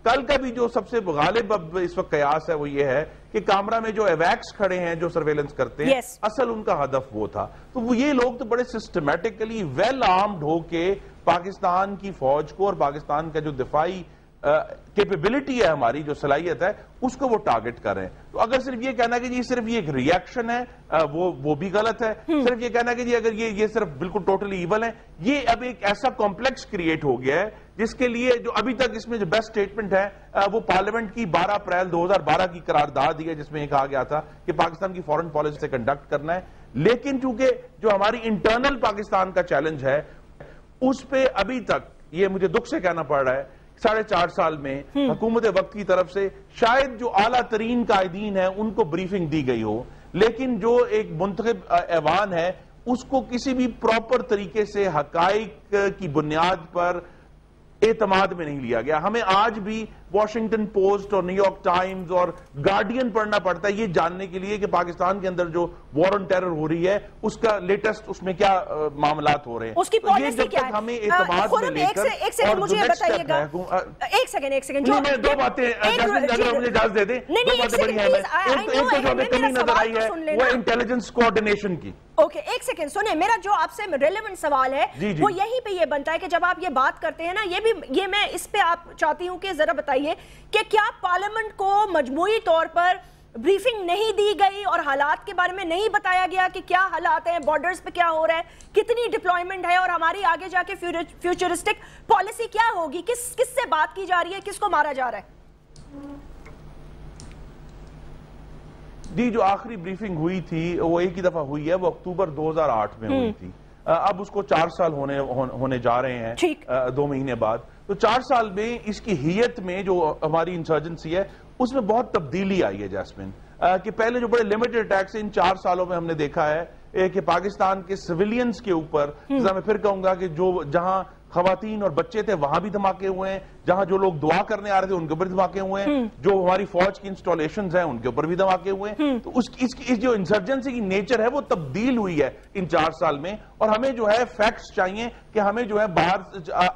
کل کا بھی جو سب سے غالب اب اس وقت قیاس ہے وہ یہ ہے کہ کامرا میں جو ایویکس کھڑے ہیں جو سرویلنس کرتے ہیں اصل ان کا ہدف وہ تھا. تو وہ یہ لوگ تو بڑے سسٹمیٹکلی ویل آرمڈ ہو کے پاکستان کی فوج کو اور پاکستان کا جو دفاعی کیپیبلٹی ہے ہماری جو صلاحیت ہے اس کو وہ ٹارگٹ کر رہے ہیں. تو اگر صرف یہ کہنا کہ جی صرف یہ ایک ریاکشن ہے وہ بھی غلط ہے. صرف یہ کہنا کہ جی اگر یہ صرف بالکل ٹوٹلی ایول ہے, یہ اب ایک ایسا کمپلیکس کریٹ ہو گیا ہے جس کے لیے جو ابھی تک اس میں جو بیسٹ سٹیٹمنٹ ہے وہ پارلیمنٹ کی 12 اپریل 2012 کی قرارداد ہے جس میں یہ کہا گیا تھا کہ پاکستان کی فورن پالیسی سے کنڈکٹ کرنا ہے. لیکن چونکہ جو ہماری انٹرنل پاکستان کا چیلنج ہے اس پہ ابھی تک یہ مجھے دکھ سے کہنا پڑ رہا ہے 4.5 سال میں حکومت وقت کی طرف سے شاید جو اعلیٰ ترین قائدین ہیں ان کو بریفنگ دی گئی ہو, لیکن جو ایک منتخب ایوان ہے اس کو کسی بھی پراپر طریقے سے حقائق کی بنیاد پر اعتماد میں نہیں لیا گیا. ہمیں آج بھی واشنگٹن پوسٹ اور نیو یارک ٹائمز اور گارڈین پڑھنا پڑتا ہے یہ جاننے کے لیے کہ پاکستان کے اندر جو وار آن ٹیرر ہو رہی ہے اس کا لیٹسٹ اس میں کیا معاملات ہو رہے ہیں. اس کی پالیسی کیا ہے؟ ہمیں اعتماد میں لے کر ایک سیکنڈ مجھے بتائیے گا, ایک سیکنڈ میں دو باتیں اگر مجھے اجازت دے دیں, دو باتیں بڑی ہیں. ایک تو جو ہمیں کمی نظر آئی ہے وہ انٹیلیجنس کوآرڈینیشن کی. اوکے ایک سیکنڈ سنیں, میرا جو آپ سے ریلیونٹ سوال ہے وہ یہیں پہ یہ بنتا ہے کہ جب آپ یہ بات کرتے ہیں نا, یہ میں اس پہ آپ چاہتی ہوں کہ ذرا بتائیے کہ کیا پارلیمنٹ کو مجموعی طور پر بریفنگ نہیں دی گئی اور حالات کے بارے میں نہیں بتایا گیا کہ کیا حالات ہیں, بارڈرز پہ کیا ہو رہا ہے, کتنی ڈپلائمنٹ ہے اور ہماری آگے جا کے فیوچرسٹک پالیسی کیا ہوگی, کس سے بات کی جا رہی ہے, کس کو مارا جا رہا ہے؟ جی جو آخری بریفنگ ہوئی تھی وہ ایک ہی دفعہ ہوئی ہے, وہ اکتوبر 2008 میں ہوئی تھی. اب اس کو 4 سال ہونے جا رہے ہیں 2 مہینے بعد. تو 4 سال میں اس کی حیت میں جو ہماری انسرجنسی ہے اس میں بہت تبدیلی آئی ہے جاسمین, کہ پہلے جو بڑے لیمیٹڈ اٹیکس ان 4 سالوں میں ہم نے دیکھا ہے کہ پاکستان کے سویلینز کے اوپر, میں پھر کہوں گا کہ جو جہاں خواتین اور بچے تھے وہاں بھی دھماکے ہوئے ہیں, جہاں جو لوگ دعا کرنے آ رہے تھے ان کے اوپر دھماکے ہوئے ہیں, جو ہماری فوج کی انسٹالیشنز ہیں ان کے اوپر بھی دھماکے ہوئے ہیں. تو اس جو انسرجنسی کی نیچر ہے وہ تبدیل ہوئی ہے ان 4 سال میں, اور ہمیں جو ہے فیکٹس چاہیے کہ ہمیں جو ہے باہر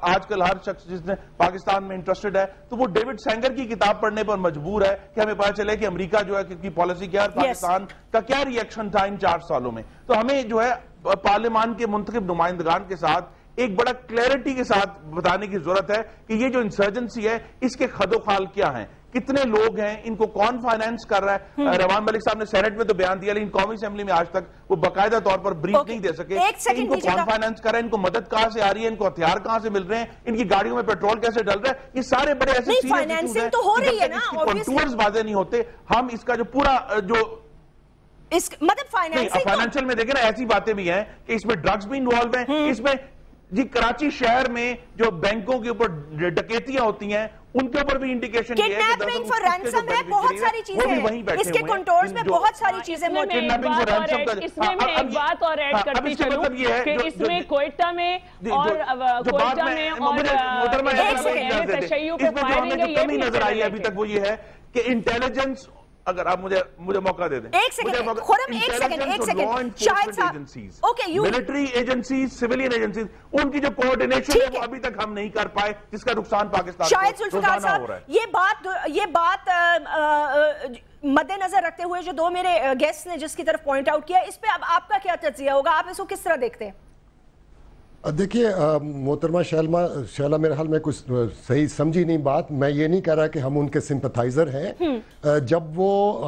آج کل ہر شخص جس نے پاکستان میں انٹرسٹڈ ہے تو وہ ڈیوڈ سینگر کی کتاب پڑھنے پر مجبور ہے کہ ہمیں پتہ چلے کہ امریکہ جو ہے کی پالیسی کیا ہے, پاکستان کا کیا ریئیکشن تھا ان 4 سالوں میں. تو ہمیں جو ہے پارلیمان کے منتخب نمائندگان کے ساتھ ایک بڑا کلیئرٹی کے ساتھ بتانے کی ضرورت ہے کہ یہ جو انسرجنسی ہے اس کے خد و خال کیا ہیں, کتنے لوگ ہیں, ان کو کون فائنانس کر رہا ہے. روان ملک صاحب نے سینٹ میں تو بیان دیا لیکن قومی اسمبلی میں آج تک وہ باقاعدہ طور پر بریف نہیں دے سکے ان کو کون فائنانس کر رہا ہے, ان کو مدد کہاں سے آ رہی ہے, ان کو ہتھیار کہاں سے مل رہے ہیں, ان کی گاڑیوں میں پیٹرول کیسے ڈل رہا ہے. یہ سارے بڑے ایسے فائنانسنگ تو ہو رہی ہے نا, کنٹورز واضح نہیں ہوتے. ہم اس کا جو پورا جو مطلب فائنانشل میں دیکھیں نا ایسی باتیں بھی ہیں کہ اس میں ڈرگز بھی انوالو ہیں, اس میں جی کراچی شہر میں جو بینکوں کے اوپر ڈکیتیاں ہوتی ہیں ان کے اوپر بھی انڈیکیشن یہ ہے کہ کڈنیپنگ فار رینسم ہے, بہت ساری چیزیں اس کے کنٹورز میں بہت ساری چیزیں موجود ہیں. اس میں میں ایک بات اور ایڈ کرتی چلوں کہ اس میں کوئٹہ میں اور تشیع پہ فائرنگ ہے, یہ بھی نظر آئی ہے ابھی تک. وہ یہ ہے کہ انٹیلیجنس, اگر آپ مجھے موقع دے دیں, ایک سیکنڈ شاہد صاحب, ملٹری ایجنسیز, سیویلین ایجنسیز, ان کی جو کوارڈینیشن ہے وہ ابھی تک ہم نہیں کر پائے جس کا نقصان پاکستان شاہد ذوالفقار صاحب, یہ بات مد نظر رکھتے ہوئے جو 2 میرے گیسٹ نے جس کی طرف پوائنٹ آؤٹ کیا, اس پہ اب آپ کا کیا تجزیہ ہوگا, آپ اس کو کس طرح دیکھتے ہیں؟ دیکھیے محترمہ شیلا میرے حال میں کچھ صحیح سمجھی نہیں بات. میں یہ نہیں کہہ رہا کہ ہم ان کے سمپتھائزر ہیں. جب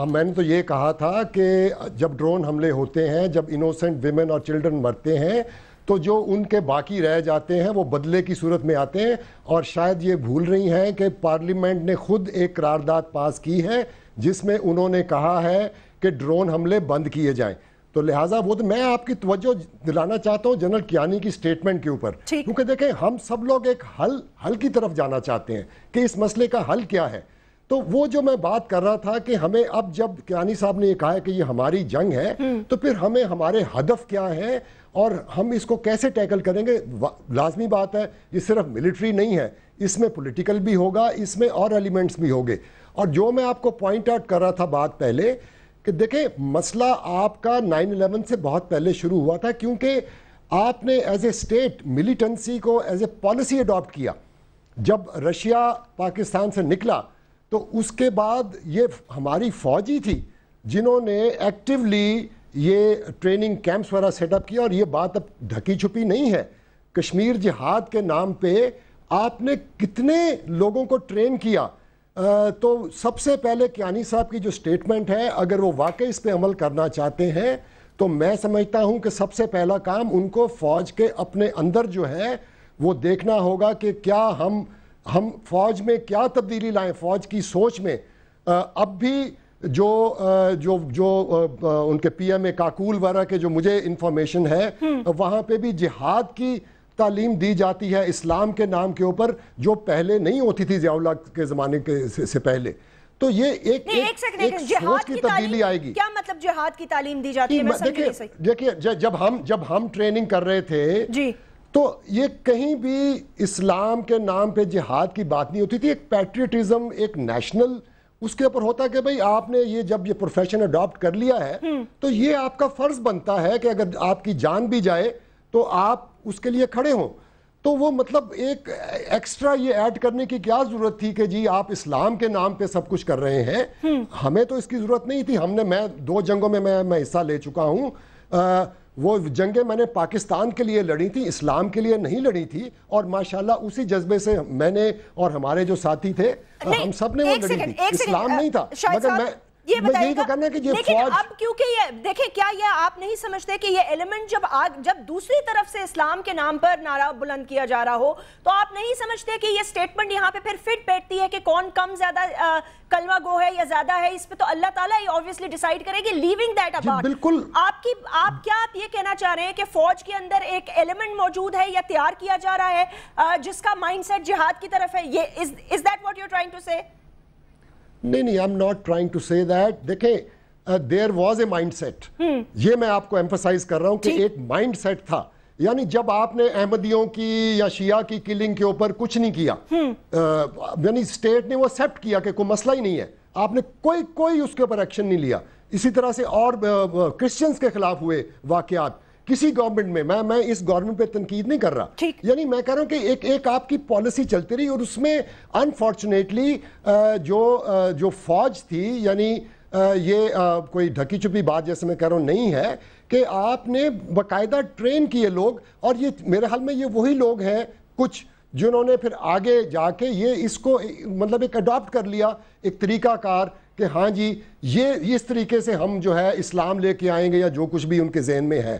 میں نے تو یہ کہا تھا کہ جب ڈرون حملے ہوتے ہیں, جب انوسنٹ ویمن اور چلڈرن مرتے ہیں تو جو ان کے باقی رہ جاتے ہیں وہ بدلے کی صورت میں آتے ہیں. اور شاید یہ بھول رہی ہیں کہ پارلیمنٹ نے خود ایک قرارداد پاس کی ہے جس میں انہوں نے کہا ہے کہ ڈرون حملے بند کیے جائیں. تو لہٰذا وہ تو میں آپ کی توجہ دلانا چاہتا ہوں جنرل کیانی کی سٹیٹمنٹ کے اوپر, کیونکہ دیکھیں ہم سب لوگ ایک حل کی طرف جانا چاہتے ہیں کہ اس مسئلے کا حل کیا ہے. تو وہ جو میں بات کر رہا تھا کہ ہمیں اب جب کیانی صاحب نے یہ کہا ہے کہ یہ ہماری جنگ ہے تو پھر ہمیں ہمارے ہدف کیا ہے اور ہم اس کو کیسے ٹیکل کریں گے. لازمی بات ہے یہ صرف ملٹری نہیں ہے, اس میں پولیٹیکل بھی ہوگا, اس میں اور ایلیمنٹس بھی ہوگے. اور جو میں آپ کو پوائنٹ آؤٹ کر رہا تھا بات پہلے کہ دیکھیں مسئلہ آپ کا 9/11 سے بہت پہلے شروع ہوا تھا, کیونکہ آپ نے ایز اے اسٹیٹ ملیٹنسی کو ایز اے پالیسی اڈاپٹ کیا جب رشیا پاکستان سے نکلا تو اس کے بعد یہ ہماری فوج ہی تھی جنہوں نے ایکٹیولی یہ ٹریننگ کیمپس وغیرہ سیٹ اپ کیا. اور یہ بات اب ڈھکی چھپی نہیں ہے. کشمیر جہاد کے نام پہ آپ نے کتنے لوگوں کو ٹرین کیا. تو سب سے پہلے کیانی صاحب کی جو سٹیٹمنٹ ہے, اگر وہ واقعی اس پہ عمل کرنا چاہتے ہیں تو میں سمجھتا ہوں کہ سب سے پہلا کام ان کو فوج کے اپنے اندر جو ہے وہ دیکھنا ہوگا کہ کیا ہم فوج میں کیا تبدیلی لائیں, فوج کی سوچ میں. اب بھی جو ان کے پی ایم اے کاکول وغیرہ کے جو مجھے انفارمیشن ہے وہاں پہ بھی جہاد کی تعلیم دی جاتی ہے اسلام کے نام کے اوپر, جو پہلے نہیں ہوتی تھی ضیاء اللہ کے زمانے سے پہلے. تو یہ ایک سوچ کی تبدیلی آئے گی. کیا مطلب جہاد کی تعلیم دی جاتی ہے؟ دیکھیے جب ہم ٹریننگ کر رہے تھے تو یہ کہیں بھی اسلام کے نام پہ جہاد کی بات نہیں ہوتی تھی. ایک پیٹریٹزم, ایک نیشنل اس کے اوپر ہوتا ہے کہ بھئی آپ نے یہ جب یہ پروفیشن اڈاپٹ کر لیا ہے تو یہ آپ کا فرض بنتا ہے کہ اگر آپ کی جان بھی جائے تو آپ اس کے لیے کھڑے ہوں. تو وہ مطلب ایک ایکسٹرا یہ ایڈ کرنے کی کیا ضرورت تھی کہ جی آپ اسلام کے نام پہ سب کچھ کر رہے ہیں. ہمیں تو اس کی ضرورت نہیں تھی. میں 2 جنگوں میں میں حصہ لے چکا ہوں. وہ جنگیں میں نے پاکستان کے لیے لڑی تھی, اسلام کے لیے نہیں لڑی تھی. اور ماشاءاللہ اسی جذبے سے میں نے اور ہمارے جو ساتھی تھے ہم سب نے وہ لڑی تھی. اسلام نہیں تھا. مگر یہی تو کرنا ہے کہ یہ فوج, اب کیونکہ یہ دیکھیں کیا یہ آپ نہیں سمجھتے کہ یہ ایلیمنٹ جب دوسری طرف سے اسلام کے نام پر نعرہ بلند کیا جا رہا ہو تو آپ نہیں سمجھتے کہ یہ سٹیٹمنٹ یہاں پہ پھر فٹ بیٹھتی ہے کہ کون کم زیادہ کلمہ گو ہے یا زیادہ ہے؟ اس پہ تو اللہ تعالیٰ ہی obviously ڈیسائیڈ کرے گی. لیونگ دیٹ ابارٹ, بالکل. آپ یہ کہنا چاہ رہے ہیں کہ فوج کے اندر ایک ایلیمنٹ موجود ہے یا تیار کیا جا رہا ہے جس کا مائنڈ سیٹ جہاد کی طرف ہے؟ یہ is that what you're trying to say? نہیں I'm not trying to say that. دیکھیں there was a mindset. یہ میں آپ کو ایمفسائز کر رہا ہوں کہ ایک مائنڈ سیٹ تھا. یعنی جب آپ نے احمدیوں کی یا شیعہ کی کلنگ کے اوپر کچھ نہیں کیا, یعنی اسٹیٹ نے وہ ایکسیپٹ کیا کہ کوئی مسئلہ ہی نہیں ہے, آپ نے کوئی اس کے اوپر ایکشن نہیں لیا. اسی طرح سے اور کرسچنز کے خلاف ہوئے واقعات کسی گورنمنٹ میں اس گورنمنٹ پہ تنقید نہیں کر رہا. یعنی میں کہہ رہا ہوں کہ ایک آپ کی پالیسی چلتی رہی اور اس میں انفارچونیٹلی جو فوج تھی, یعنی یہ کوئی ڈھکی چھپی بات جیسے میں کہہ رہا ہوں نہیں ہے کہ آپ نے باقاعدہ ٹرین کیے لوگ. اور یہ میرے خیال میں یہ وہی لوگ ہیں کچھ جنہوں نے پھر آگے جا کے یہ اس کو مطلب ایک اڈاپٹ کر لیا, ایک طریقہ کار کہ ہاں جی یہ اس طریقے سے ہم جو ہے اسلام لے کے آئیں گے یا جو کچھ بھی ان کے ذہن میں ہے.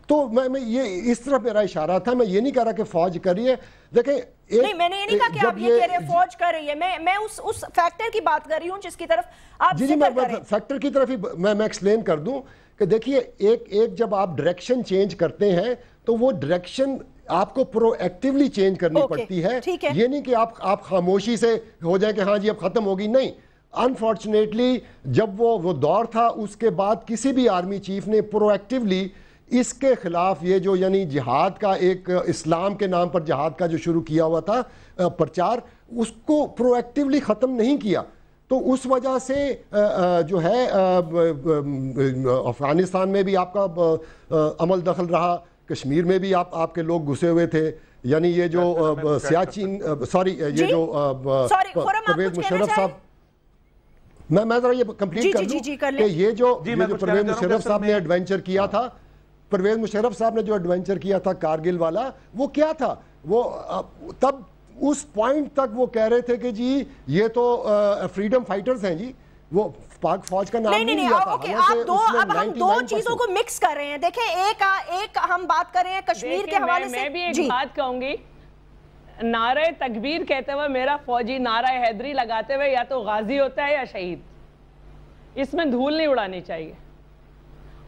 تو میں یہ اس طرح میرا اشارہ تھا. میں یہ نہیں کہہ رہا کہ فوج کر رہی ہے. دیکھیں نہیں, میں نے یہ نہیں کہا کہ آپ یہ کہہ رہے ہیں فوج کر رہی ہے. میں اس فیکٹر کی بات کر رہی ہوں جس کی طرف آپ ذکر کر رہے ہیں. فیکٹر کی طرف ہی میں ایکسپلین کر دوں کہ دیکھیے ایک جب آپ ڈائریکشن چینج کرتے ہیں تو وہ ڈائریکشن آپ کو پرو ایکٹیولی چینج کرنی پڑتی ہے. یہ نہیں کہ آپ خاموشی سے ہو جائیں کہ ہاں جی اب ختم ہوگی. نہیں, انفارچونیٹلی جب وہ دور تھا اس کے بعد کسی بھی آرمی چیف نے پرو ایکٹیولی اس کے خلاف یہ جو یعنی جہاد کا ایک اسلام کے نام پر جہاد کا جو شروع کیا ہوا تھا پرچار, اس کو پرو ایکٹیولی ختم نہیں کیا. تو اس وجہ سے جو ہے افغانستان میں بھی آپ کا عمل دخل رہا, کشمیر میں بھی آپ کے لوگ گھسے ہوئے تھے. یعنی یہ جو سیاچین یہ جو پرویز مشرف صاحب, میں ذرا یہ کمپلیٹ کر دوں کہ یہ جو پرویز مشرف صاحب نے ایڈوینچر کیا تھا, پرویز مشرف صاحب نے جو ایڈوینچر کیا تھا کارگل والا, وہ کیا تھا؟ وہ تب اس پوائنٹ تک وہ کہہ رہے تھے کہ جی یہ تو فریڈم فائٹرز ہیں جی, وہ پاک فوج کا نام نہیں لیا تھا. اب ہم دو چیزوں کو مکس کر رہے ہیں. دیکھیں ایک ہم بات کر رہے ہیں کشمیر کے حوالے سے. میں بھی ایک بات کہوں گی, نعرہ تکبیر کہتے ہوئے میرا فوجی نعرہ حیدری لگاتے ہوئے یا تو غازی ہوتا ہے یا شہید. اس میں دھول نہیں اڑانی چاہیے.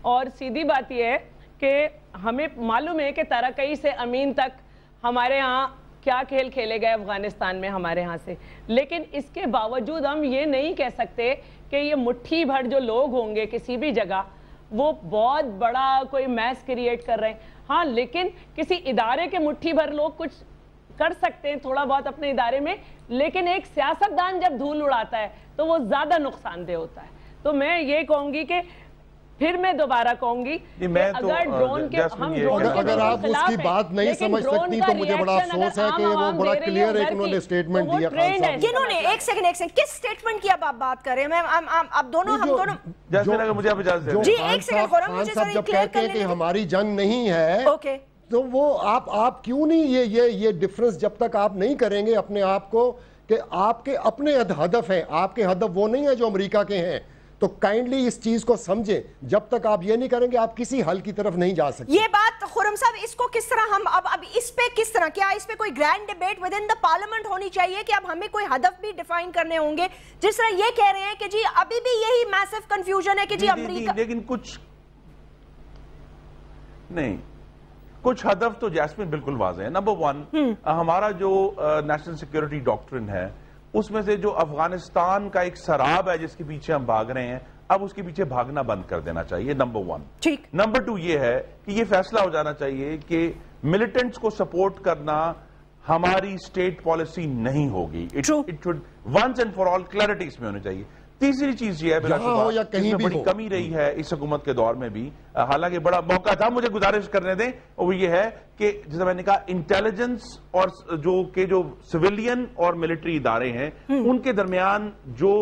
اور سیدھی بات یہ ہے کہ ہمیں معلوم ہے کہ تارکئی سے امین تک ہمارے ہاں کیا کھیل کھیلے گئے افغانستان میں ہمارے ہاں سے, لیکن اس کے باوجود ہم یہ نہیں کہہ سکتے کہ یہ مٹھی بھر جو لوگ ہوں گے کسی بھی جگہ وہ بہت بڑا کوئی میس کریٹ کر رہے ہیں. ہاں, لیکن کسی ادارے کے مٹھی بھر لوگ کچھ کر سکتے ہیں تھوڑا بہت اپنے ادارے میں, لیکن ایک سیاستدان جب دھول اڑاتا ہے تو وہ زیادہ نقصان دہ ہوتا ہے. تو میں یہ کہوں گی کہ پھر میں دوبارہ کہوں گی اگر ڈرون کے ہم اگر آپ اس کی بات نہیں سمجھ سکتی تو مجھے بڑا افسوس ہے کہ وہ بڑا کلیئر ہے کہ انہوں نے سٹیٹمنٹ دیا خان صاحب کنہوں نے ایک سیکنڈ کس سٹیٹمنٹ کی اب آپ بات کر رہے ہیں اب دونوں ہم دونوں مجھے آپ اجازت دیں جی ایک سیکنڈ خان صاحب جب کہتے ہیں کہ ہماری جنگ نہیں ہے تو وہ آپ کیوں نہیں یہ ڈفرنس جب تک آپ نہیں کریں گے اپنے آپ کو کہ آپ کے اپنے ہدف ہیں آپ کے ہدف وہ نہیں ہیں جو امریکہ کے ہیں تو کائنڈلی اس چیز کو سمجھیں جب تک آپ یہ نہیں کریں گے آپ کسی حل کی طرف نہیں جا سکتے. یہ بات خرم صاحب اس کو کس طرح ہم اب اس پہ کس طرح کیا اس پہ کوئی grand debate with in the parliament ہونی چاہیے کہ اب ہمیں کوئی ہدف بھی ڈیفائن کرنے ہوں گے جس طرح یہ کہہ رہے ہیں کہ جی ابھی بھی یہی میسو کنفیوژن ہے کہ جی امریکہ لیکن کچھ ہدف تو جیسمین بالکل واضح ہے. نمبر 1 ہمارا جو نیشنل سیکیورٹی ڈاکٹرن ہے اس میں سے جو افغانستان کا ایک سراب ہے جس کے پیچھے ہم بھاگ رہے ہیں اب اس کے پیچھے بھاگنا بند کر دینا چاہیے. نمبر 1 نمبر 2 یہ ہے کہ یہ فیصلہ ہو جانا چاہیے کہ ملیٹنٹس کو سپورٹ کرنا ہماری اسٹیٹ پالیسی نہیں ہوگی. It should once and for all clarity اس میں ہونی چاہیے. تیسری چیز یہ ہے بلا شبہ جس میں بڑی کمی رہی ہے اس حکومت کے دور میں بھی حالانکہ بڑا موقع تھا مجھے گزارش کرنے دیں وہ یہ ہے کہ جیسے میں نے کہا انٹیلیجنس اور جو سویلین اور ملٹری ادارے ہیں ان کے درمیان جو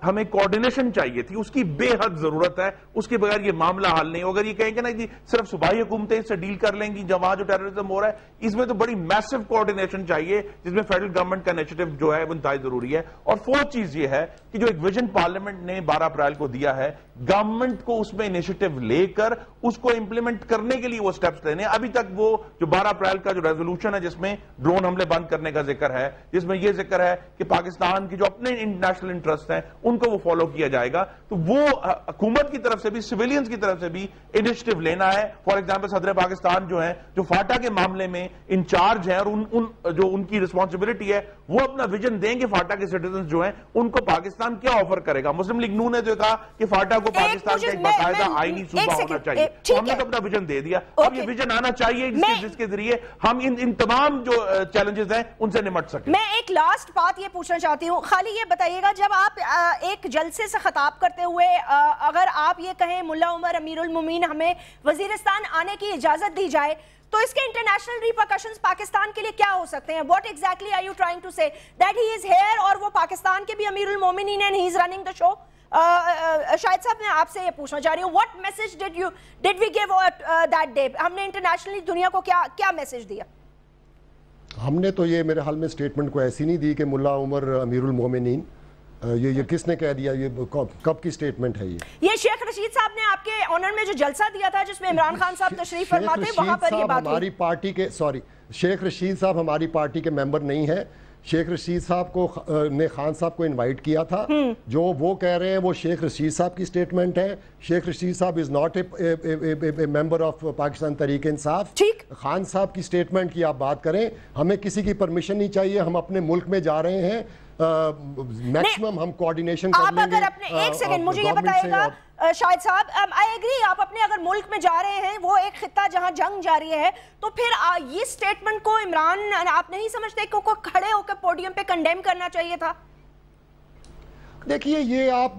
ہمیں کوارڈینیشن چاہیے تھی اس کی بے حد ضرورت ہے. اس کے بغیر یہ معاملہ حل نہیں. اگر یہ کہیں گے نا کہ صرف صوبائی حکومتیں اس سے ڈیل کر لیں گی وہاں جو ٹیررزم ہو رہا ہے اس میں تو بڑی میسو کوارڈینیشن چاہیے جس میں فیڈرل گورنمنٹ کا انیشیٹو جو ہے وہ انتہائی ضروری ہے. اور 4 چیز یہ ہے کہ جو ایک ویژن پارلیمنٹ نے 12 اپریل کو دیا ہے گورنمنٹ کو اس میں انیشیٹو لے کر اس کو امپلیمنٹ کرنے کے لیے وہ سٹیپس لینے. ابھی تک وہ جو 12 اپریل کا جو ریزولوشن ہے جس میں ڈرون حملے بند کرنے کا ذکر ہے جس میں یہ ذکر ہے کہ پاکستان کی جو اپنے انٹرنیشنل انٹرسٹ ہیں ان کو وہ فالو کیا جائے گا تو وہ حکومت کی طرف سے بھی سویلینز کی طرف سے بھی انیشیٹو لینا ہے. فار ایگزامپل صدر پاکستان جو ہیں جو فاٹا کے معاملے میں انچارج ہیں اور جو ان کی رسپانسبلٹی ہے وہ اپنا ویژن دیں گے فاٹا کے سٹیزنز جو ہیں ان کو پاکستان کیا آفر کرے گا. مسلم لیگ نون نے جو کہا کہ فاٹا کو پاکستان کا ایک باقاعدہ آئینی صوبہ ہونا چاہیے ہم نے تو اپنا ویژن دے دیا. اب یہ ویژن آنا چاہیے جس کے ذریعے ہم ان تمام جو چیلنجز ہیں ان سے نمٹ سکیں. میں ایک لاسٹ بات یہ پوچھنا چاہتی ہوں خالی یہ بتائیے گا جب آپ ایک جلسے سے خطاب کرتے ہوئے اگر آپ یہ کہیں ملا عمر امیر المومنین ہمیں وزیرستان آنے کی اجازت دی جائے تو اس کے انٹرنیشنل ریپرکشنز پاکستان کے لیے کیا ہو سکتے ہیں؟ What exactly are you trying to say? That he is here اور وہ پاکستان کے بھی امیر المومنین ہیں and he is running the show? شاہد صاحب میں آپ سے یہ پوچھنا چاہ رہی ہوں what message did we give that day? ہم نے انٹرنیشنلی دنیا کو کیا میسج دیا؟ ہم نے تو یہ میرے حال میں سٹیٹمنٹ کو ایسی نہیں دی کہ ملا عمر امیر المومنین یہ کس نے کہہ دیا یہ کب کی سٹیٹمنٹ ہے یہ شیخ رشید صاحب نے آپ کے آنر میں جو جلسہ دیا تھا جس میں عمران خان صاحب تشریف فرما تھے وہاں پر یہ بات ہماری پارٹی کے شیخ رشید صاحب ہماری پارٹی کے ممبر نہیں ہیں. شیخ رشید صاحب کو نے خان صاحب کو انوائٹ کیا تھا جو وہ کہہ رہے ہیں وہ شیخ رشید صاحب کی سٹیٹمنٹ ہے. شیخ رشید صاحب is not a member of Pakistan Tehreek Insaf. Khan صاحب کی سٹیٹمنٹ کی آپ بات کریں ہمیں کسی کی پرمیشن نہیں چاہیے. ہم اپنے ملک میں جا رہے ہیں میکسیمم ہم کوارڈینیشن کر لیں گے. آپ اگر اپنے ایک سیکنڈ مجھے یہ بتائے گا شاہد صاحب آئی ایگری آپ اپنے اگر ملک میں جا رہے ہیں وہ ایک خطہ جہاں جنگ جاری ہے تو پھر یہ سٹیٹمنٹ کو عمران آپ نہیں سمجھتے کہ کھڑے ہو کے پوڈیم پہ کنڈیم کرنا چاہیے تھا؟ دیکھیے یہ آپ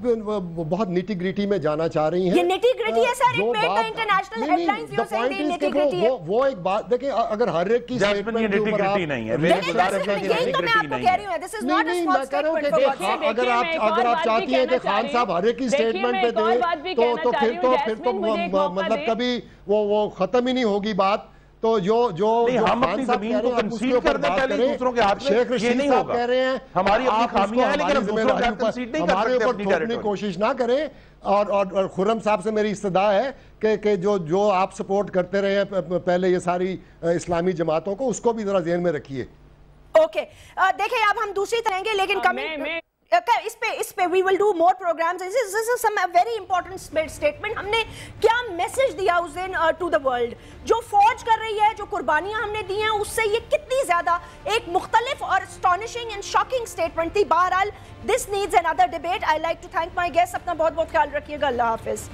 بہت نیٹی گریٹی میں جانا چاہ رہی ہیں. یہ نیٹی گریٹی ہے sir it made the international headlines you seeing the nitty gritty ہے. وہ ایک بات دیکھیں اگر ہر ایک کی سٹیٹمنٹ نیٹی گریٹی نہیں ہے میرے گزارش ہے کہ نیٹی گریٹی نہیں ہے. This is not a small statement. اگر آپ چاہتی ہیں کہ خان صاحب ہر ایک کی سٹیٹمنٹ پہ دیں تو پھر تو مطلب کبھی وہ ختم ہی نہیں ہوگی بات. تو جو ہم اپنی زمین کو کنسیڈ کر دیں پہلے دوسروں کے ہاتھ میں یہ نہیں ہوگا. کہہ رہے ہیں ہماری اپنی خامیاں ہیں لیکن ہم دوسروں کے ہاتھ کنسیڈ نہیں کر سکتے اپنی ٹیریٹوری. کوشش نہ کریں. اور خرم صاحب سے میری استدعا ہے کہ جو آپ سپورٹ کرتے رہے ہیں پہلے یہ ساری اسلامی جماعتوں کو اس کو بھی ذرا ذہن میں رکھیے. اوکے دیکھیں اب ہم دوسری طرح گے لیکن اس پہ we will do more programs. This is some very important statement. ہم نے کیا میسج دیا اس دن to the world جو فوج کر رہی ہے جو قربانیاں ہم نے دی ہیں اس سے یہ کتنی زیادہ ایک مختلف اور astonishing and shocking statement تھی. بہرحال this needs another debate. I like to thank my guests. اپنا بہت بہت خیال رکھیے گا. اللہ حافظ.